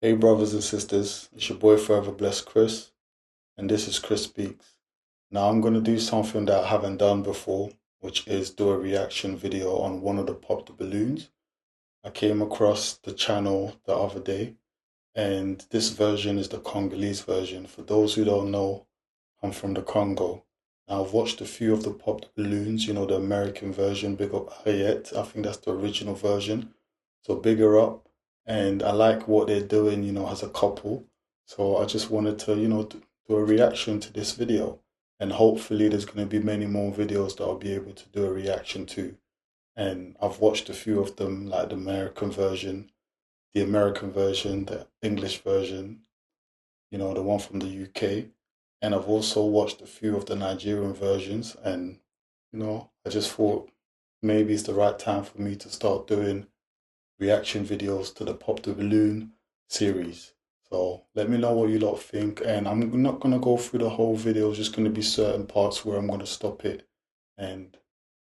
Hey, brothers and sisters, it's your boy Forever Blessed Chris, and this is Chris Speaks. Now, I'm going to do something that I haven't done before, which is do a reaction video on one of the Pop the Balloons. I came across the channel the other day, and this version is the Congolese version. For those who don't know, I'm from the Congo. Now, I've watched a few of the Pop the Balloons, the American version, Big Up Harriet. I think that's the original version. So bigger up. And I like what they're doing, as a couple. So I just wanted to, do a reaction to this video. And hopefully there's going to be many more videos that I'll be able to do a reaction to. And I've watched a few of them, like the American version, the English version, the one from the UK. And I've also watched a few of the Nigerian versions. And, I just thought maybe it's the right time for me to start doing reaction videos to the Pop the Balloon series. So let me know what you lot think. And I'm not going to go through the whole video. It's just going to be certain parts where I'm going to stop it and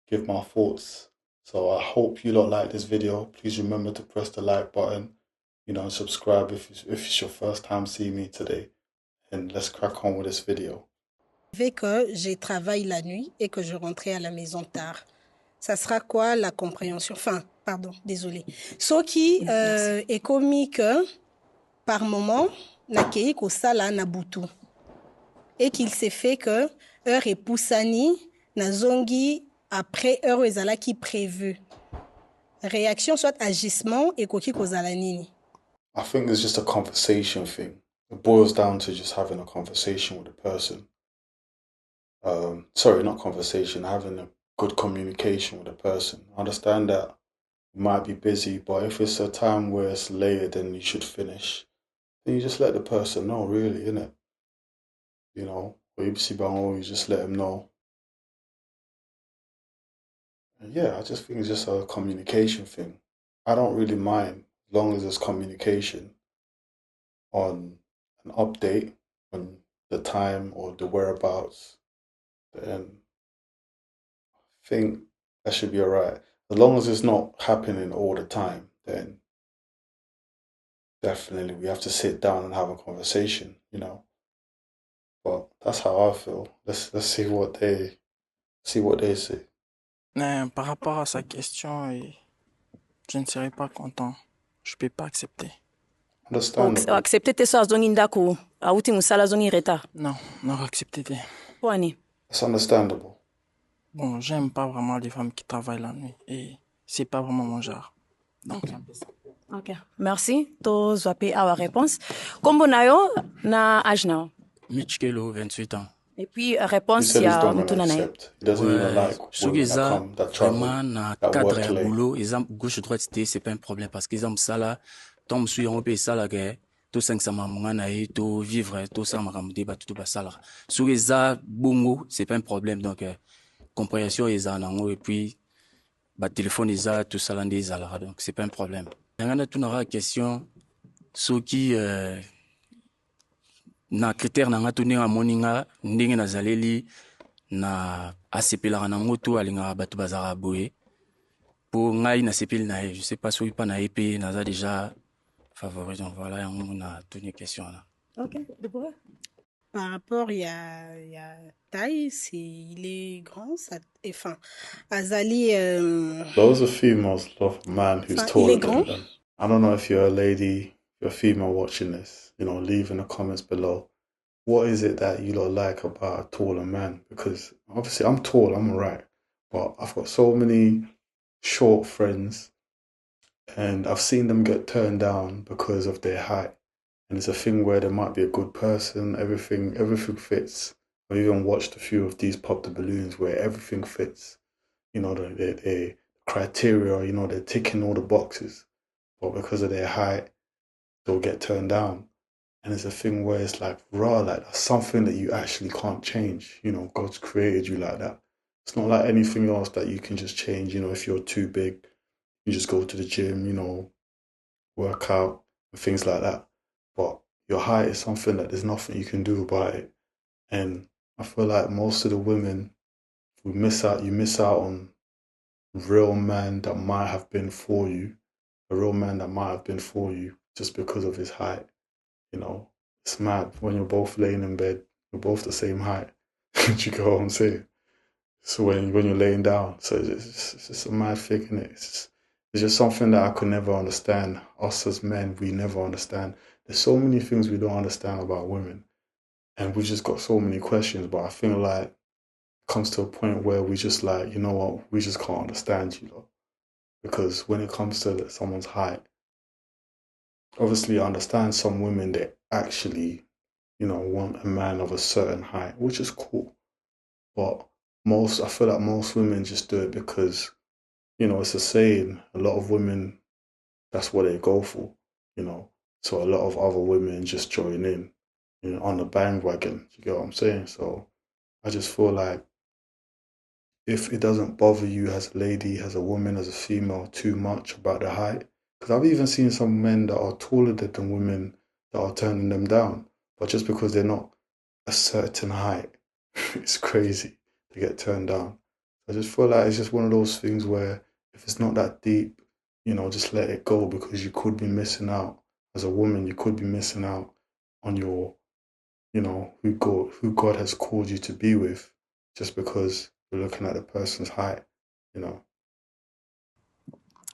give my thoughts. So I hope you lot like this video. Please remember to press the like button, and subscribe if it's your first time seeing me today. And let's crack on with this video. Que j'ai travaillé la nuit et que je rentrais à la maison tard. Ça sera quoi la compréhension? Enfin, pardon, désolé. Ce qui est comique par moment, nakei ko sala na butu. Et qu'il s'est fait que heure et poussani na zongi après heure ezala qui prévu. Réaction soit agissement et koki kozala nini. I think it's just a conversation thing. It boils down to just having a conversation with a person. Sorry, not conversation, having a good communication with a person. I understand that you might be busy, but if it's a time where it's later than you should finish, then you just let the person know, really, innit? Or you just let them know. And yeah, I just think it's just a communication thing. I don't really mind as long as there's communication on an update on the time or the whereabouts, then I think that should be alright. As long as it's not happening all the time, then definitely we have to sit down and have a conversation, But that's how I feel. Let's see what they say. Par rapport à sa question, je ne serais pas content. Je ne peux pas accepter. Understandable. Accepter tes soeurs zongi ndako, auti musala zongi reta. Non, non accepter. Pourquoi? It's understandable. Bon, j'aime pas vraiment les femmes qui travaillent la nuit et c'est pas vraiment mon genre. Donc, Ok, merci. To zwape awa réponse. Kombo na yo na âge na? Michkelo, 28 ans. Et puis réponse ya mutuna na yo. Vraiment na cadre ya boulot, exemple gauche droite c'est pas un problème parce que exemple ça là tombe sur on peut ça là que tout 500 mamanga na et tout vivre tout ça makamde ba tout ba ça là. Sur les bongo, c'est pas un problème donc compréhension ils en et puis ba téléphone ils tout ça là des alors donc c'est pas un problème. Ngana tout na question ceux qui na critère na nga tuni nga moninga ndenge na zaleli na asepelaka na moto alinga bato bazara boye pour ngai na sepeli na je sais pas soki pa na épée naza déjà favori donc voilà yango na tuni question là. OK, de quoi? Par rapport il y a taille, il est grand ça enfin Azali Those are females love a man who's taller than them. I don't know if you're a lady, you're a female watching this, leave in the comments below. What is it that you lot like about a taller man? Because obviously I'm tall, I'm alright. But I've got so many short friends and I've seen them get turned down because of their height. And it's a thing where there might be a good person, everything fits. I've even watched a few of these Pop the Balloons where everything fits. The criteria, they're ticking all the boxes. But because of their height, they'll get turned down. And it's a thing where it's like, raw, like that's something that you actually can't change. God's created you like that. It's not like anything else that you can just change. If you're too big, you just go to the gym, work out and things like that. But your height is something that there's nothing you can do about it. And I feel like most of the women, you miss out on real men that might have been for you, a real man that might have been for you just because of his height. You know, it's mad when you're both laying in bed, you're both the same height. Do you get what I'm saying? So when you're laying down, so it's just a mad thing, isn't it? It's just something that I could never understand. Us as men, we never understand. There's so many things we don't understand about women, and we've just got so many questions. But I feel like it comes to a point where we just like, you know what, we just can't understand you, lot. Because when it comes to someone's height, obviously I understand some women that actually, you know, want a man of a certain height, which is cool. But I feel like most women just do it because, you know, it's a saying. A lot of women, that's what they go for, you know. So a lot of other women just join in, you know, on the bandwagon. You get what I'm saying? So I just feel like if it doesn't bother you as a lady, as a woman, as a female too much about the height, because I've even seen some men that are taller than women that are turning them down, but just because they're not a certain height, it's crazy to get turned down. I just feel like it's just one of those things where if it's not that deep, you know, just let it go because you could be missing out. As a woman, you could be missing out on your, you know, who God has called you to be with just because you're looking at the person's height, you know.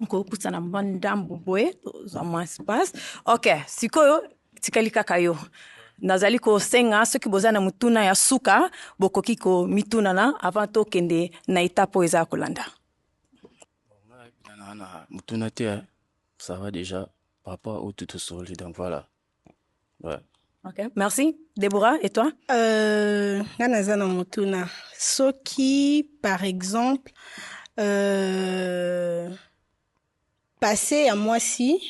koputsana mbandambu boye tozwa mwa espace. Ok, sikoyo tikali kaka yo nazali kosenga soki boza na mutuna ya suka bokoki komitunana avant tokende na etape oyo eza ya kolanda. Mutuna te, ça va déjà par rapport au tout solide, donc voilà. Ouais. Ok, merci. Deborah, et toi? Ganazana mutuna. Soki, par exemple, passer à moi-ci,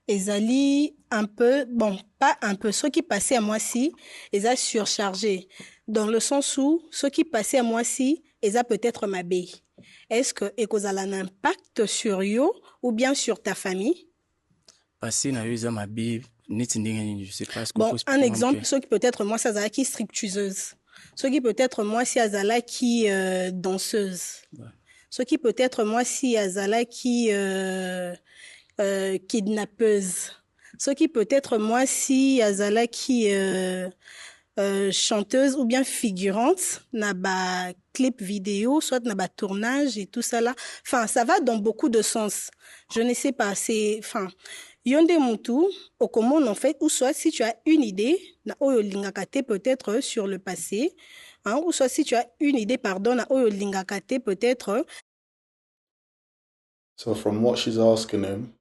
ezali un peu, bon, pas un peu, ceux qui passaient à moi-ci, ils a surchargé. Dans le sens où, ceux qui passaient à moi-ci, ils a peut-être ma baie. Est-ce que ça a un impact sur yo ou bien sur ta famille? Passer na yo ma baie, je sais pas ce que bon, un exemple, ceux qui peut-être moi, ça qui stripteaseuse. Ceux qui peut-être moi, si Azala qui danseuse. Ouais. Ceux qui peut-être moi, si Azala qui kidnappeuse. Ce qui peut-être moi si Azala qui chanteuse ou bien figurante na ba clip vidéo, soit na ba tournage et tout ça là. Enfin, ça va dans beaucoup de sens. Je ne sais pas, c'est enfin Yonde Moutou, au commun en fait, ou soit si tu as une idée, na oyo lingakate peut-être sur le passé, hein, ou soit si tu as une idée, pardon, na oyo lingakate peut-être. So from what she's asking him,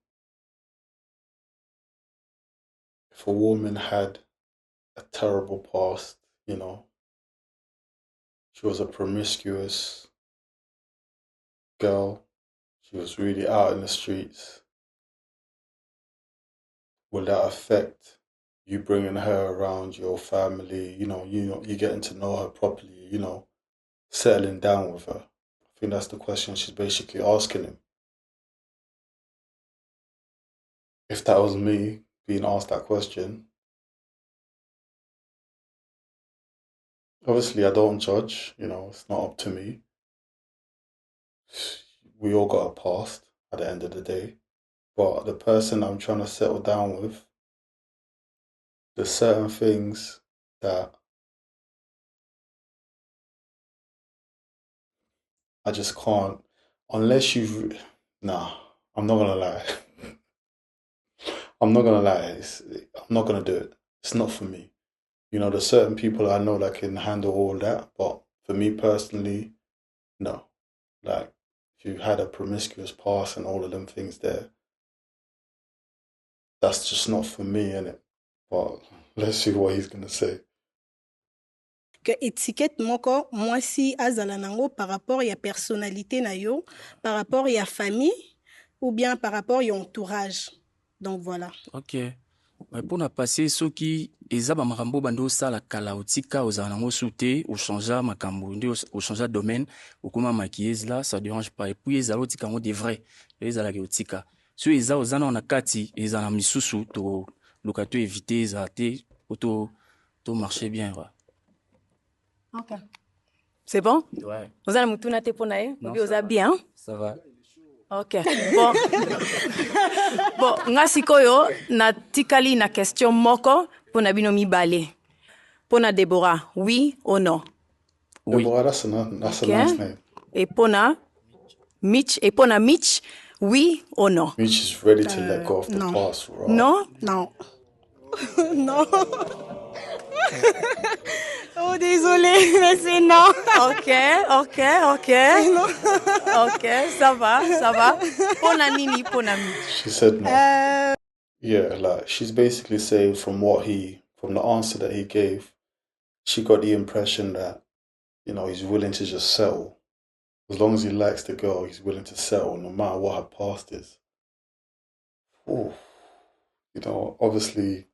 if a woman had a terrible past, you know, she was a promiscuous girl, she was really out in the streets, will that affect you bringing her around your family, you getting to know her properly, settling down with her? I think that's the question she's basically asking him. If that was me being asked that question, obviously I don't judge, it's not up to me. We all got a past at the end of the day. But the person I'm trying to settle down with, there's certain things that I just can't, unless you've, nah, I'm not gonna lie. I'm not gonna lie, I'm not gonna do it. It's not for me. There's certain people I know that can handle all that, but for me personally, no. Like, if you had a promiscuous past and all of them things there, that's just not for me, innit? But let's see what he's gonna say. Que étiquette moko moi si azala nango par rapport ya personnalité na yo, par rapport ya famille ou bien par rapport ya entourage. Donc voilà. OK. Mais pour na passer soki eza ba makambo bando sala kala otika ozana nango souté au changer makambo ndio au changer domaine okoma maquilleuse là ça dérange pas et puis eza otika ngo de vrai eza la otika so eza ozana na kati eza na misusu to lokato éviter eza te auto to marcher bien quoi. OK. C'est bon? Ouais. Vous allez me tourner pour naïe? Vous allez bien? Ça va. Ok. Bon, nga sikoyo na tikali na question moko pona bino mibale. Pona Deborah, oui ou non? Oui. Deborah, that's a nice name. Et pona Mitch, oui ou non? Mitch is ready to let go of the past, right? Non? Non. Non. Oh, désolé, mais c'est non. Ok. C'est non. Ok, ça va. Pona nini, pona Mitch. She said no. Yeah, like she's basically saying from the answer that he gave, she got the impression that, he's willing to just settle. As long as he likes the girl, he's willing to settle no matter what her past is. Ooh. Obviously,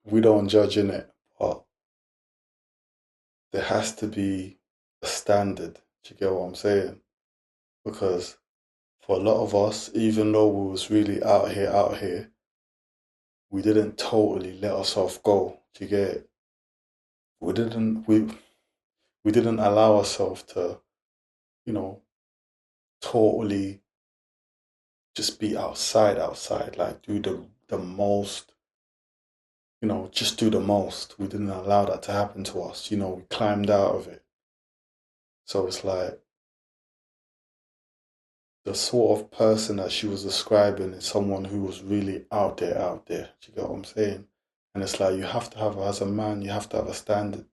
we don't judge in it, but there has to be a standard. Do you get what I'm saying? Because for a lot of us, even though we was really out here, we didn't totally let ourselves go. Do you get it? We didn't allow ourselves to, totally just be outside, like do the most, just do the most. We didn't allow that to happen to us. We climbed out of it. So it's like the sort of person that she was describing is someone who was really out there. Do you get what I'm saying? And it's like you have to have, as a man, you have to have a standard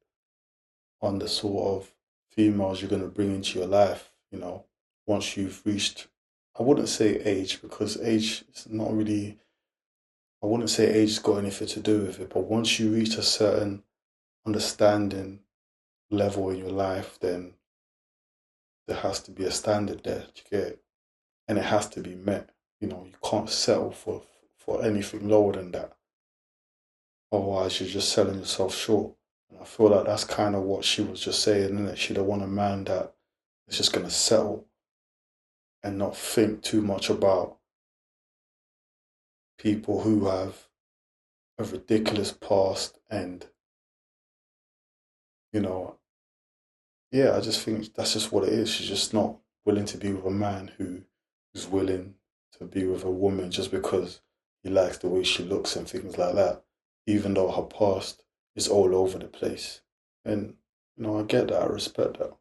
on the sort of females you're going to bring into your life, once you've reached, I wouldn't say age, because age is not really, I wouldn't say age has got anything to do with it, but once you reach a certain understanding level in your life, then there has to be a standard there, you get it? And it has to be met. You can't settle for anything lower than that. Otherwise, you're just selling yourself short. And I feel like that's kind of what she was just saying, isn't it? She don't want a man that is just going to settle and not think too much about people who have a ridiculous past and, I just think that's just what it is. She's just not willing to be with a man who's willing to be with a woman just because he likes the way she looks and things like that, even though her past is all over the place. And, I get that. I respect that.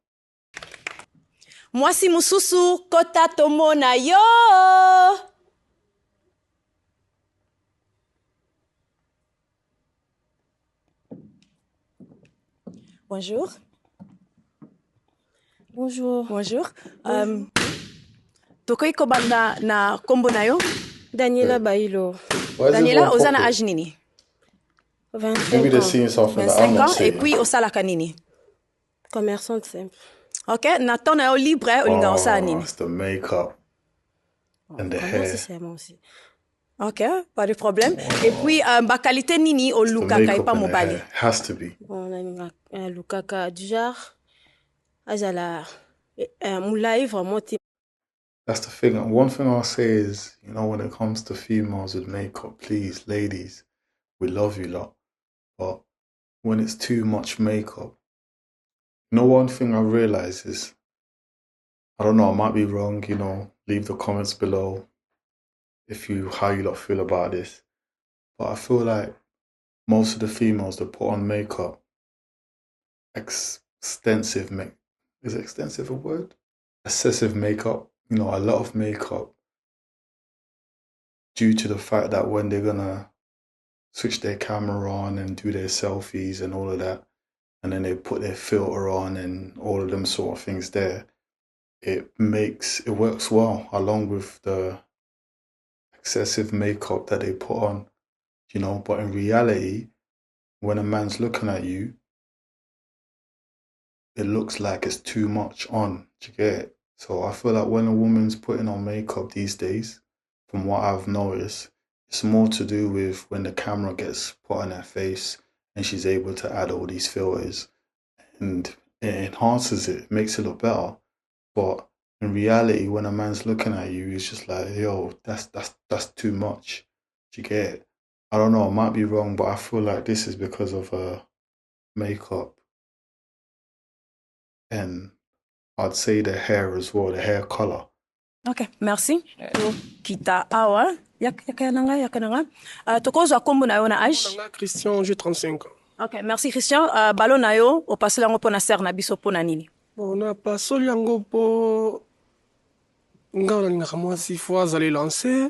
Mwasi mususu kota tomona yo. Bonjour. Tokoi kobanda na kombo na yo? Daniela Bailo. Daniela, ozana âge nini? 25 Maybe they're ans. seeing something that I'm not seeing. Et puis osalaka nini? Commerçante simple. Ok, na ton na yo libre, olinga osala nini? It's the makeup and the hair. Aussi. Ok, pas de problème. Et puis, ba qualité nini o lukaka epa mobali? Has to be. Bon, lukaka du genre, azala moulai vraiment. That's the thing. One thing I'll say is, when it comes to females with makeup, please, ladies, we love you lot. But when it's too much makeup, one thing I realize is, I don't know, I might be wrong, leave the comments below how you lot feel about this. But I feel like most of the females that put on makeup, extensive makeup, is extensive a word? Excessive makeup, a lot of makeup, due to the fact that when they're gonna switch their camera on and do their selfies and all of that, and then they put their filter on and all of them sort of things there, it works well along with the excessive makeup that they put on, but in reality, when a man's looking at you, it looks like it's too much on. Do you get it? So I feel like when a woman's putting on makeup these days, from what I've noticed, it's more to do with when the camera gets put on her face and she's able to add all these filters, and it enhances it, makes it look better. But in reality, when a man's looking at you, he's just like, yo, that's too much. Do you get it? I don't know, I might be wrong, but I feel like this is because of makeup. And I'd say the hair as well, the hair color. Ok, merci. Kita awa. Yakananga. Tokozo akombo na yo na âge. Christian, j'ai 35 ans. Ok, merci Christian. Balo na yo, opasi lango po na ser na biso po na nini? Bon, on a pas soli yango po nga na linga moi 6 fois allé lancer.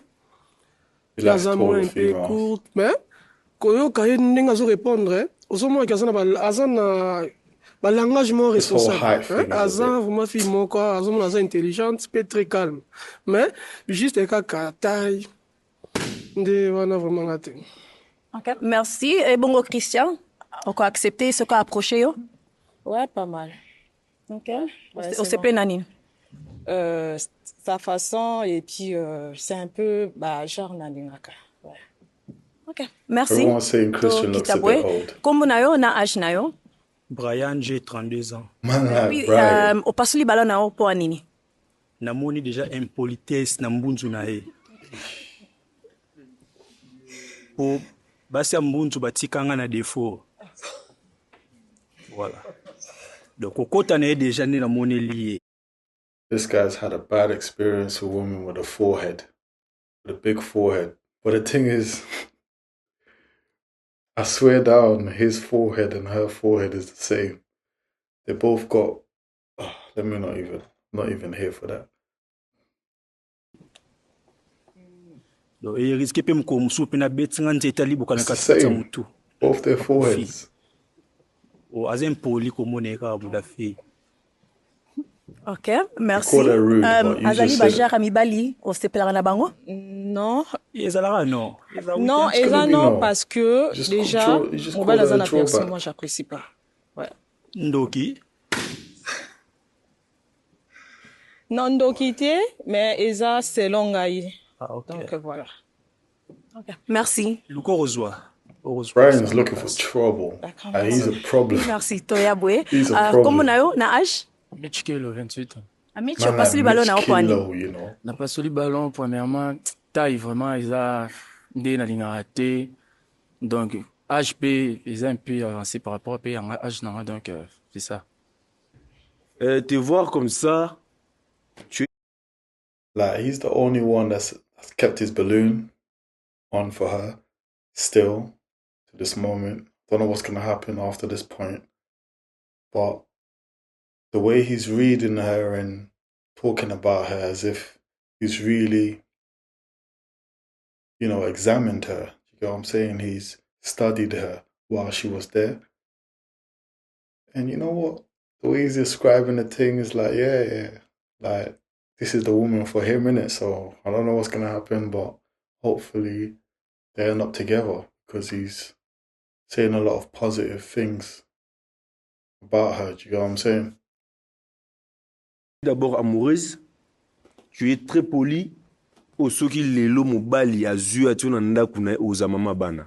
He likes Kaza moi taller un peu females. court, mais koyo kaye ndinga zo répondre. Ozomo kaza na azana ba langage mo This whole responsable. height thing is a Azan bit... vraiment fille moko, azomo aza intelligente, peut très calme. Mais juste ka taille. Nde wana vraiment ngate. Ok, merci. Et bongo Christian, on a accepté ce qu'a approché yo? Ouais, pas mal. Ok. Ouais, On s'est plaint nani? Sa façon, et puis c'est un peu genre Nalingaka. Ouais. Ok, merci. Everyone's saying Christian looks a bit old. Kombo na yo na âge na yo? Brian, j'ai 32 ans. Man like Oui, Brian. opasuli balo na yo po anini? Namoni déjà impolitesse na mbunzu na ye. Po basi ya mbunzu batikanga na défaut. Voilà. Donc okota na ye déjà ne namoni lié. This guy's had a bad experience with women with a forehead. With a big forehead. But the thing is, I swear down, his forehead and her forehead is the same. They both got... Oh, let me not even here for that. Donc il risque pe mko musupi na betinga nzeta libuka na It's the katikati same. mutu. Both their foreheads. O azem poli komoneka buda fi. Ok, merci. call her rude, but you Azali just said bajara mibali, on se pelera na bango? Non, Ezalaka non. non, gonna Eza be non, no. parce que Just déjà, control- you just mobile call her Eza a na personne, drawback. moi j'apprécie pas. Ouais. Ndoki. Non, Ndokité, mais Eza c'est longaï. Ah ok. Donc voilà. Ok, merci. Luko rozwa. Brian's looking for trouble. And he's a problem. Merci, Toya Boué. He's a Kombo problem. na yo na âge? Mitch Kelo, 28 ans. Amit, Man opasuli like balo Mitch na yo po anini? Kilo, you know. Na pas soli ballon premièrement taille vraiment isa nde na linga raté donc HP ils un peu avancé par rapport à âge na donc c'est ça. Te voir comme ça, Like, he's the only one that's kept his balloon on for her still to this moment. Don't know what's going to happen after this point. But the way he's reading her and talking about her as if he's really, you know, examined her. You know what I'm saying? He's studied her while she was there. And you know what? The way he's describing the thing is like, yeah. Like, this is the woman for him, innit? So I don't know what's going to happen, but hopefully they end up together because he's saying a lot of positive things about her. Do you know what I'm saying? d'abord amoureuse, tu es très poli. Osoki lelo mobali azui ati na ndaku na oza mama bana.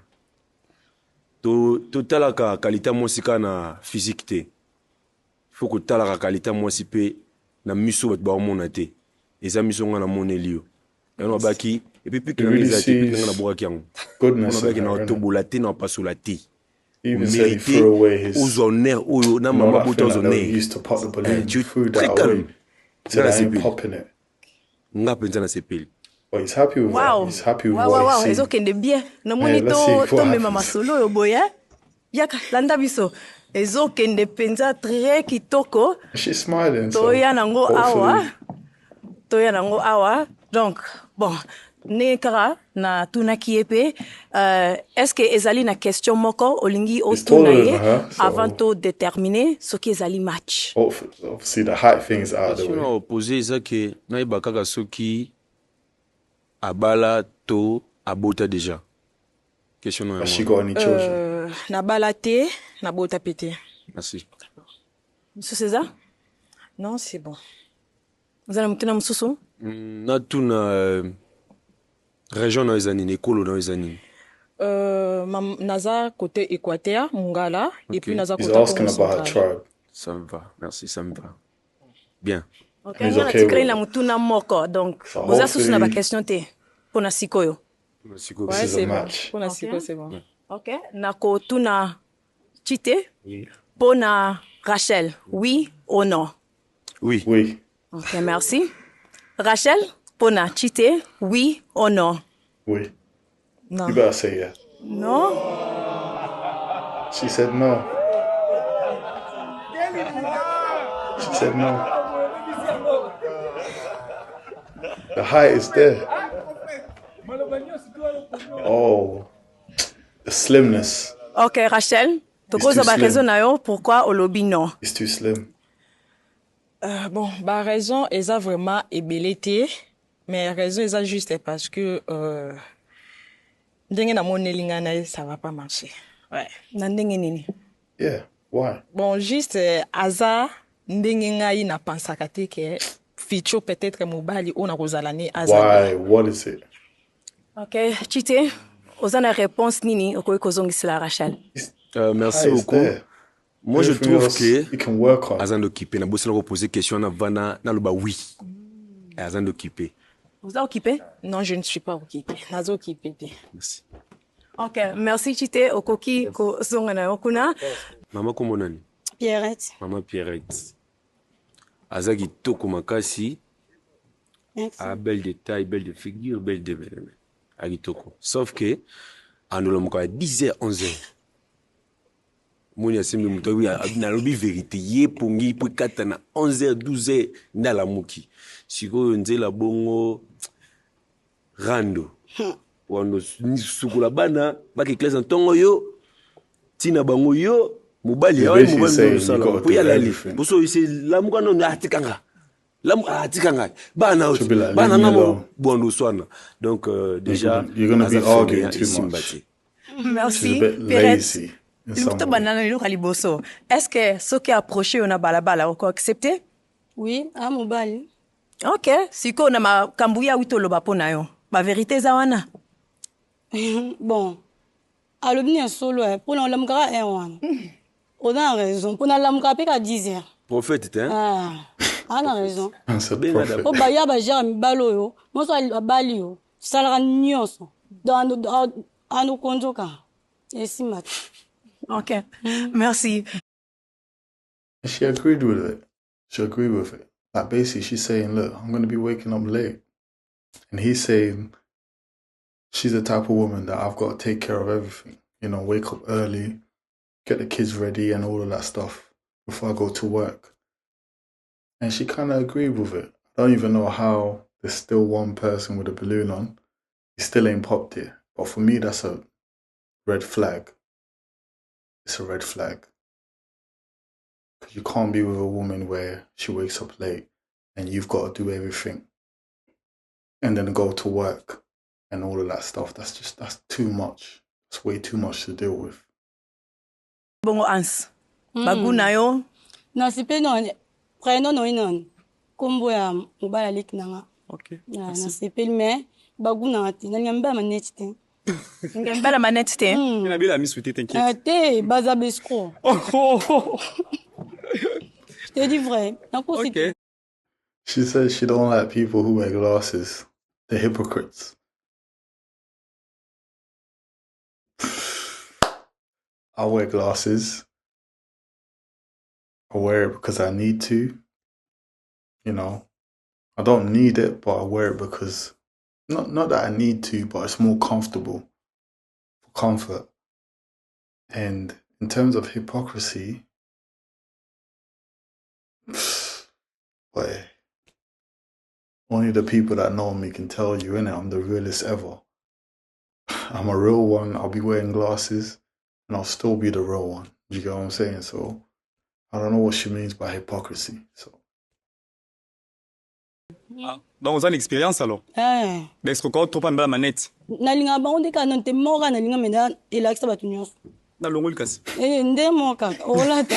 To talaka kalita mwasi ka na physique te. Faut que talaka kalita mwasi pe na miso bat ba omona te. Eza miso nga na moneli yo. Yana baki et puis que really na te sees nga na boka yango. goodness On in baki her, na innit? tobola te na pasola te. He even said he threw away his, aux honneurs oyo na you know, mama that bota thing aux that they honneurs. used to pop the balloon. Tu He threw très that away. calme. Said I ain't Sepeli. popping it. Nga penza na sepeli. But he's happy with Wow. that. He's happy with Wow, what wow, wow. he's Ezo seen. kende bien. Namoni Hey, let's see what to mema happens. masolo yo boya. Yaka landa biso. Ezo kende penza très kitoko. She's smiling. So Toya nango hopefully, awa. Toya nango awa. Donc, bon. Ne kara na tuna kiepe. Est-ce que ezali na question moko olingi o He's taller tuna ye than her, so- avant to déterminer ce qui ezali match. obviously the height thing is out of the Question way. à opposer eza ke na yeba kaka soki abala to abota déjà. Question na Has she yango. got any children? Na balate, na bota pété. Merci. Monsieur César, Non, c'est bon. vous allez mutuna mususu? Na tuna région na ezanini, ekolo na ezanini. Naza côté Équateur, Mungala, et puis Naza He's côté asking Congo about her central. tribe. Ça me va. Merci, ça me va. Bien. Ok, He's ngana okay tikrai with na it. mutuna moko. Donc, So boza susu na ba hopefully- question te. Pona sikoyo. Merci This Ouais, is a c'est bon. match. Pour la Ok. Siko, c'est bon. Ok, nako tuna chite. Pona Rachel, oui ou non? Oui. Oui. Ok, merci. Rachel, Pona Chite, oui ou non? Oui. Non. You better say yeah. Non? She said no. She said no. The height is there. Oh, the slimness. Ok, Rachel. too slim. Raison na yo pourquoi olobi non? It's too slim. Bon, bah raison, ils ont vraiment ébélité, mais raison, ils ont juste parce que ndenge na monelinga na ça va pas marcher. Ouais. Na ndenge nini? Yeah, why? Bon, juste hasard, ndenge ngai na pensaka te que futur peut-être mobali on a kozalani hasard. Why? What is it? Ok, Chite, ozana réponse nini okoki kozongisela Rachel? Merci beaucoup. There. Moi, je trouve que you can work on. Azan occupé. Na bossé la poser question na vana na loba oui. Azan occupé. Vous êtes occupé? Non, je ne suis pas occupée. Nazo occupée. Merci. Ok, merci Chite okoki kozonga na yo kuna. Maman comment nani? Pierrette. Maman Pierrette. Azagi toko makasi. Merci. Belle de taille, belle de figure, belle de belle. Agitoko. Sauf que en nous à 10h 11h. Mon yasim de muto oui na lobi vérité yé pongi pour katana 11h 12h na la muki. Siko nzela bongo rando. Wando sukula bana baki classe ntongo yo tina bango yo mobali ya mobali sala pour y aller. Pour ça c'est lamuka no atikanga. Atikanga bana bana ngamo bondo swana. Donc déjà you're going to be arguing too much. Merci. She's a bit lazy. Est-ce que ce qui est approché on a balabala on accepté? Oui, à mobali. Ok, siko na makambuya witoloba pona yo. Ba vérité za wana. Bon, alobini solo pour na lamkara wan. On a raison. Pour na lamkara pe ka 10h. Prophète hein? On a raison. C'est le prophète. O ba ya ba jara mbalo yo. Mo so bali yo. Salara nyonso. Dans anu konzoka. Et si mat. Ok, merci. She agreed with it. She agreed with it. Like basically she's saying, look, I'm going to be waking up late. And he's saying, she's the type of woman that I've got to take care of everything. You know, wake up early, get the kids ready and all of that stuff before I go to work. And she kind of agreed with it. I don't even know how there's still one person with a balloon on. He still ain't popped it. But for me, that's a red flag. It's a red flag. Because you can't be with a woman where she wakes up late and you've got to do everything. And then go to work and all of that stuff. That's too much. It's way too much to deal with. Bongo ans. Baguna yo. Na sipe non. Prénom non non. Kombo ya mobala lik nanga. Ok. Na sipe mais baguna ati. Na ngamba manetite. Ngamba manetite. Ina bila miswite t'inquiète. Te bazabesco. Je te dis vrai. Ok. She says she don't like people who wear glasses. They're hypocrites. I wear glasses. I wear it because I need to. You know, I don't need it, but I wear it because not that I need to, but it's more comfortable for comfort. And in terms of hypocrisy, boy, only the people that know me can tell you, innit? I'm the realest ever. I'm a real one. I'll be wearing glasses and I'll still be the real one. You get what I'm saying? So I don't know what she means by hypocrisy. So. Donc, on a l'expérience alors. D'extra quoi, trop pas de manette. Nalinga ba onde ka non te mora nalinga mena elaxa batunyos. Na longo lukas. Nde moka. Olata.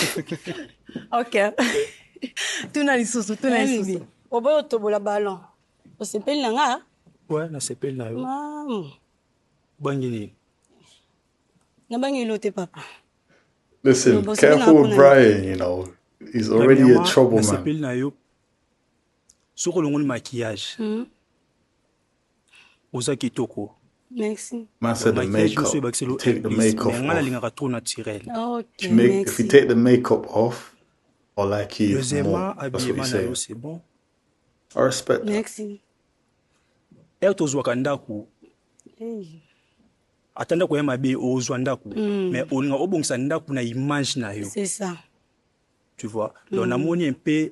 Ok. Tuna lisusu. Oboyo tobola ballon. O sepeli nanga? Ouais, na sepeli na yo. Mam. Bangini. Na bangilo te papa. Listen, careful with Brian, you know. He's already a trouble man. Sepeli na yo. Soko longo maquillage. Oza kitoko. Merci. Man said the makeup. Take the makeup off. Okay, if you take the makeup off, or like you more. That's what you say. I respect that. Merci. tozwaka ndako ata ndako ya mabe ozwa ndako mais olinga obongisa ndako na image na yo. C'est ça. Tu vois? Donc namoni un peu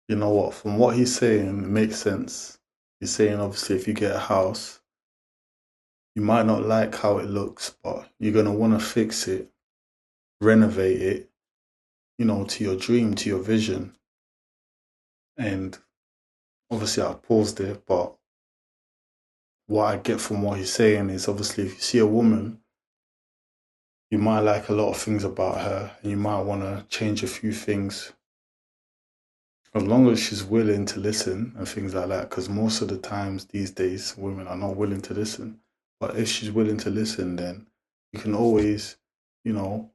You know what? From what he's saying, it makes sense. He's saying obviously if you get a house, you might not like how it looks, but you're gonna want to fix it, renovate it, you know, to your dream, to your vision. And obviously I paused there, but what I get from what he's saying is obviously if you see a woman, you might like a lot of things about her and you might want to change a few things. As long as she's willing to listen and things like that, because most of the times these days women are not willing to listen. But if she's willing to listen, then you can always, you know,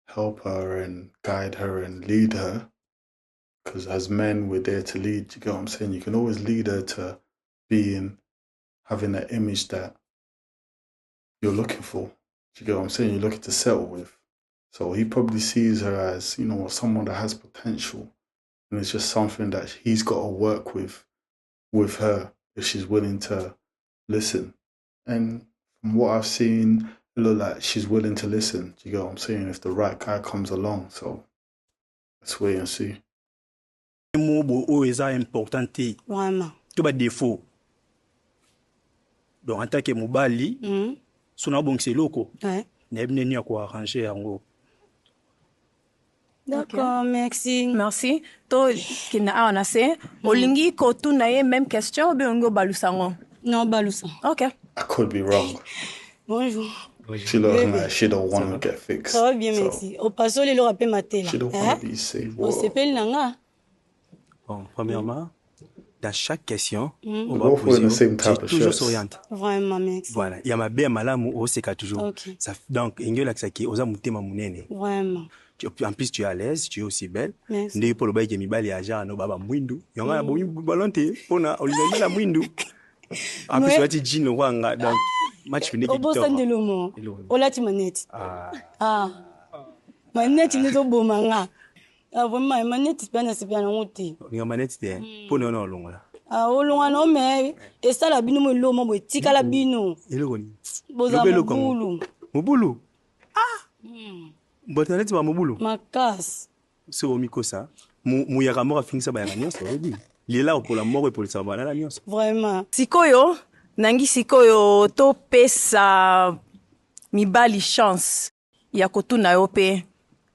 help her and guide her and lead her. Because as men, we're there to lead. You get what I'm saying? You can always lead her to having that image that you're looking for. Do you get what I'm saying? You're looking to settle with. So he probably sees her as, you know, someone that has potential. And it's just something that he's got to work with her if she's willing to listen. And from what I've seen, it looks like she's willing to listen. Do you get what I'm saying? If the right guy comes along. So let's wait and see. Vraiment. Tout bas défaut. Donc en tant que mobali, son bon c'est loco. Ouais. N'ebne ni quoi arranger en gros. D'accord, merci. Merci. To kina awana se olingi ko tu na ye même question be ngo balusango. Non, balusa. OK. I could be wrong. Bonjour. She looks like she don't want to get fixed. Ça va bien, merci. Au passo, les lois appellent maté là. She don't want to be saved. On s'appelle Nanga. Bon, premièrement, dans chaque question, on va poser toujours s'oriente. Vraiment, merci. Voilà, il y a ma belle malamu au seka toujours. Okay. Ça, donc, ingyo laksaki, oza mutema munene. Vraiment. En plus, tu es à l'aise, tu es aussi belle. Merci. Ndé pour le bail mi bali aja no baba mwindu. Yonga bo balonte pona olinga la mwindu. En plus, wati jean wanga donc match fini ki to. Obo de lomo. Olati maneti. Maneti ni to bomanga. Vraiment maneti bana sipiana ngoti. Olinga maneti de pona ona olongola. Olonga no me esala bino mo lomo bo tikala bino. Eloko ni. Boza mobulu. Mobulu. Botaneti ba mobulu. Makas. C'est au mikosa. Muyaka mora finisa ba ya nyonso odi. Lela pour la mort et pour le savoir la nyonso. Vraiment. Sikoyo, nangi sikoyo to pesa mibali chance ya kotuna yo pe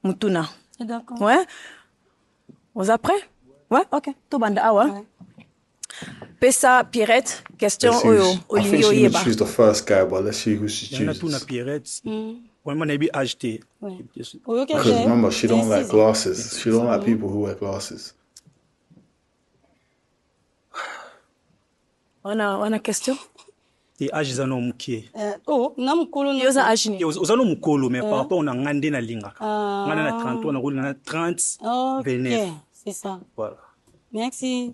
mutuna. D'accord. Ouais. Vous êtes prêts? Ouais, OK. To banda awa. Ouais. Pesa Pierrette, question oyo olingi oyeba. I think she choose the first guy, but let's see who she chooses. Yana tuna Pierrette. When man be acheté. Because remember, she don't like glasses. She don't like people who wear glasses. On a question? Et âge zano mukie. Na mukolo no. Yoza âge ni. Yoza no mukolo mais par rapport on a ngande na linga. Ngande na 30 on a roule na 30 29. OK, c'est ça. Voilà. Merci.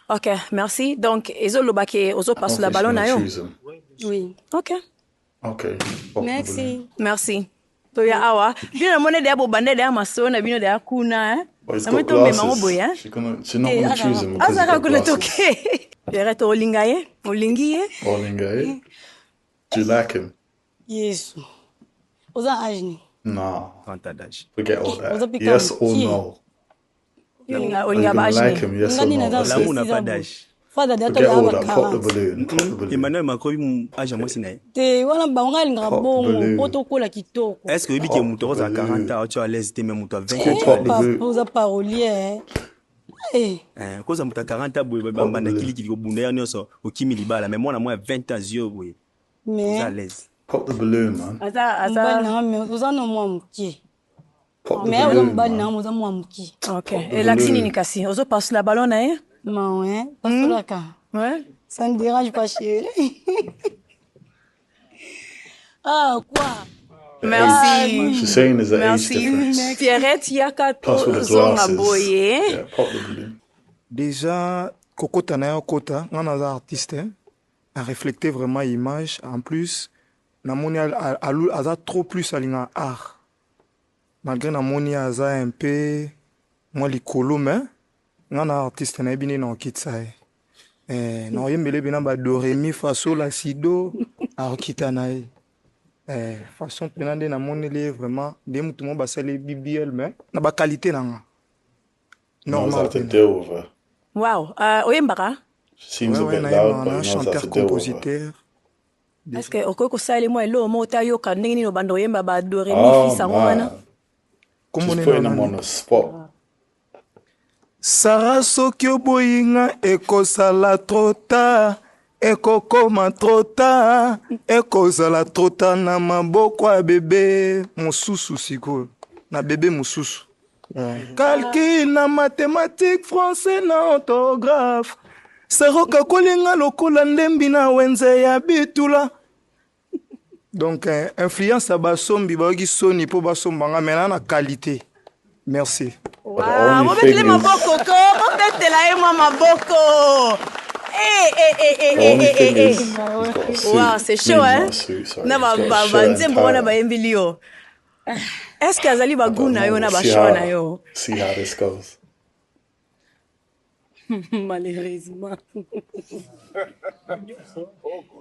OK, merci. Donc ezo lobake ozo passe la ballon na yo. Oui. OK. OK. Merci. Merci. To ya awa. Bino mone de abo bande de amaso na bino de akuna hein. She's not gonna choose him because he's got glasses. Pierrette olingaye? Olingiye? Olingaye? Do you like him? Yes. Oza âge ni? No. Fantage. Forget all that. Yes or no? Are you gonna like him? Yes or no? L'amour n'a pas d'âge. Forget all that. Pop the balloon. Pop the balloon. Emmanuel Macron âge moi sinaye. Te wana bangali ngabongo potokola kitoko. Est-ce que obi ke muto à 40 ans tu as l'aise te même muto à 20 ans. Oza parolier. Koza muta 40 ans boye bamba na kili kili obunda ya nyonso okimi libala mais moi na moi 20 ans yeux boye. Mais à l'aise. Pop the balloon man. Asa na me oza no mwa mukie. Pop the mais balloon. Mais oza mbali na oza mwa mukie. OK. Et l'axini ni kasi ozo passe la ballon na ye? Non ouais, passe la ka. Ouais. Ça ne dérange pas chérie. Ah quoi? Merci. She's saying there's an age difference. Pierrette yakato zonga boye. Yeah, pop the balloon. Déjà, kokota na yo kota, ngana za artiste, a reflété vraiment image. En plus, namoni aza trop plus alinga art. Malgré namoni aza un peu moi likolo mais ngana artiste na bini na okitsaye. Na oyembele bina ba do ré mi fa sol la si do akita na ye. Façon pena nde namoneli vraiment nde mutu mo basali BBL mais na ba qualité nanga. Normal to deal with her. Wow. Oyembaka? Seems a bit loud, but he knows how to deal with her. Compositeur. Est-ce que okoki kosala moi elo mo otayoka ndenge nini obanda oyemba ba do re mi fi sango wana? Just putting them on the spot. Sara soki oboyinga ekosala trota ekokoma trota ekozala trota na maboko ya bebe mosusu sikoyo na bebe mosusu. Calcul na mathématique français na orthographe seroka kolinga lokola ndembi na wenze ya bitula. Donc influence ya basombi bayoki soni mpo basombanga mena na qualité. Merci. Wow, mobetele maboko ko, mobetela ye mwa maboko. Wow, c'est chaud, hein? Na ba nzembo wana ba yembili yo. Est-ce que azali ba goût na yo na ba choix na yo? See how this goes. Malheureusement.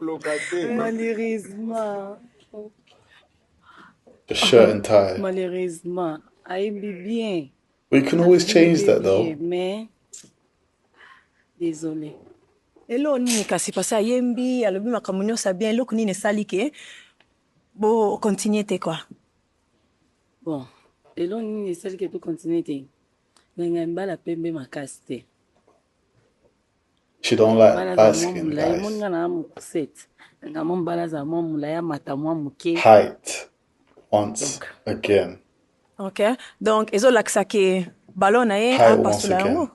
Malheureusement. The shirt and tie. Malheureusement. Aïe bien. We can always change that though. Mais désolé. Elo nini kasi pasa yembi alobi makambo nyonso bien eloko nini esali ke bo continue te quoi. Bon, elo nini esali ke to continue te. Nanga mbala pembe makasi te. She don't like light skin guys. Height once again. Okay, donc ezo laksa ke ballon na ye a pasula yango.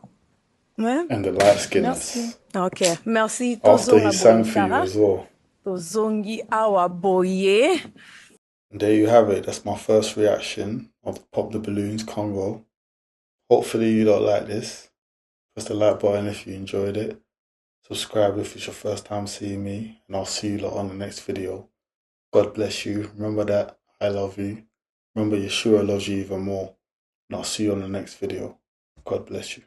Ouais. And the light skinness. Okay, merci. After he sang for you as well. Tozongi awa boye. There you have it. That's my first reaction of Pop the Balloon's Congo. Hopefully you don't like this. Press the like button if you enjoyed it. Subscribe if it's your first time seeing me. And I'll see you lot on the next video. God bless you. Remember that I love you. Remember Yeshua loves you even more. And I'll see you on the next video. God bless you.